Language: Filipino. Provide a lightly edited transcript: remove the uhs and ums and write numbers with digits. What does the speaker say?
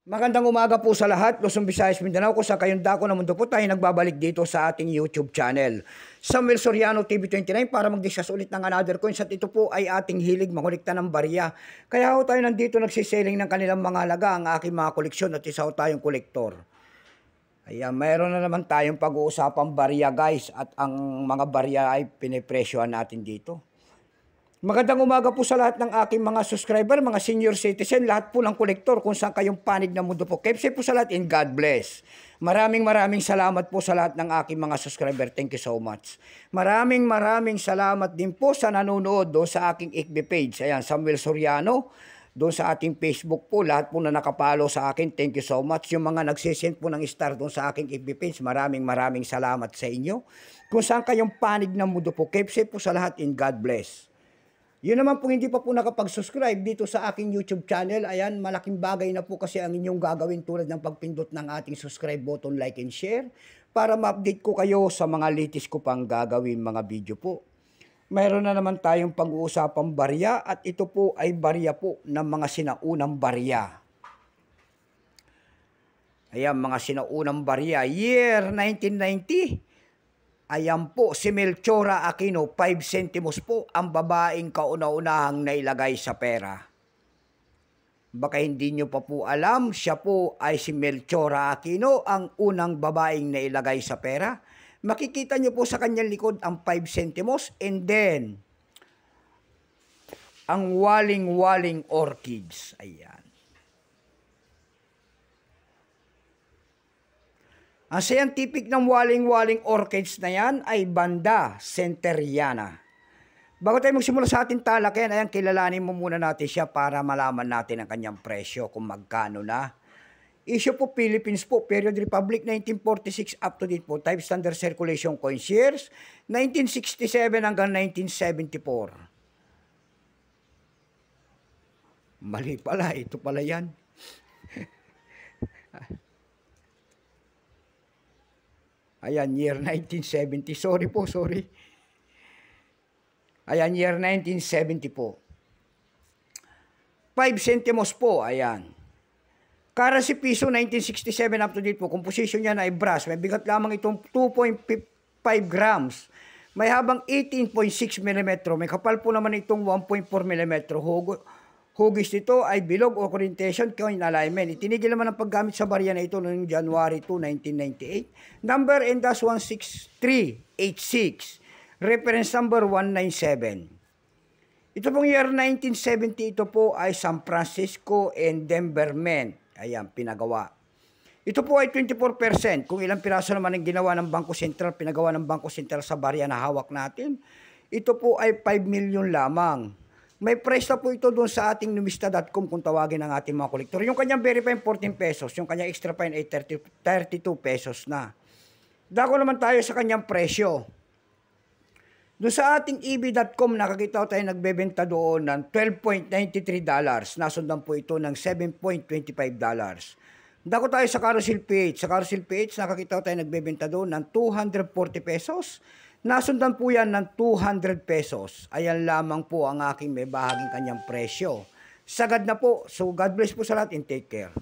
Magandang umaga po sa lahat, Luzon, Visayas, Mindanao, kung sa kayong dako ng mundo po tayo nagbabalik dito sa ating YouTube channel. Samuel Soriano TV29 para mag-discuss ulit ng another coins at ito po ay ating hilig makulikta ng barya. Kaya ho tayo nandito nagsiselling ng kanilang mga laga, ang aking mga koleksyon at isa ho tayong kolektor. Ayan, mayroon na naman tayong pag-uusapang barya guys at ang mga barya ay pinipresyohan natin dito. Magandang umaga po sa lahat ng aking mga subscriber, mga senior citizen, lahat po ng kolektor kung saan kayong panig na mundo po. Keep safe po sa lahat and God bless. Maraming salamat po sa lahat ng aking mga subscriber. Thank you so much. Maraming salamat din po sa nanonood doon sa aking FB page. Ayan, Samuel Soriano. Doon sa ating Facebook po, lahat po na nakapalo sa akin, thank you so much. Yung mga nagsisend po ng star doon sa aking FB page, maraming salamat sa inyo. Kung saan kayong panig na mundo po. Keep safe po sa lahat and God bless. Yun naman po hindi pa po nakapag-subscribe dito sa aking YouTube channel. Ayan, malaking bagay na po kasi ang inyong gagawin tulad ng pagpindot ng ating subscribe button, like and share para ma-update ko kayo sa mga latest ko pang gagawin mga video po. Mayroon na naman tayong pag-uusapang barya at ito po ay barya po ng mga sinaunang barya. Ayan, mga sinaunang barya. Year 1990. Ayan po, si Melchora Aquino, 5 centimos po ang babaeng kauna-unahang nailagay sa pera. Baka hindi nyo pa po alam, siya po ay si Melchora Aquino, ang unang babaeng nailagay sa pera. Makikita nyo po sa kanyang likod ang 5 centimos and then ang waling-waling orchids. Ayan. Ang scientific ng waling-waling orchids na yan ay Vanda centeriana. Bago tayo magsimula sa ating talakayan, ayan, kilalanin mo muna natin siya para malaman natin ang kanyang presyo, kung magkano na. Issue po Philippines po, Period Republic 1946 up to date po, type standard circulation coins years, 1967 hanggang 1974. Mali pala, ito pala yan. Ayan, year 1970. Sorry po, sorry. Ayan, year 1970 po. 5 centimos po, ayan. Currency piso, 1967 up to date po. Composition niya na ay brass. May bigat lamang itong 2.5 grams. May habang 18.6 mm. May kapal po naman itong 1.4 mm. Hugis nito ay bilog o orientation coin alignment. Itinigil naman ang paggamit sa barya na ito noong January 2, 1998. Number N-16386. Reference number 197. Ito pong year 1970, ito po ay San Francisco and Denver Mint. Ayan, pinagawa. Ito po ay 24%. Kung ilang piraso naman ang ginawa ng Bangko Sentral, pinagawa ng Bangko Sentral sa barya na hawak natin, ito po ay 5 million lamang. May price na po ito doon sa ating numista.com kung tawagin ng ating mga kolektor. Yung kanyang very fine 14 pesos, yung kanyang extra fine ay 32 pesos na. Dako naman tayo sa kanyang presyo. Doon sa ating eb.com, nakakita tayo nagbebenta doon ng $12.93. Nasundan po ito ng $7.25. Dako tayo sa Carousel PH. Sa Carousel PH, nakakita tayo nagbebenta doon ng 240 pesos. Nasundan po yan ng 200 pesos. Ayan lamang po ang aking may bahaging kanyang presyo. Sagad na po. So God bless po sa lahat and take care.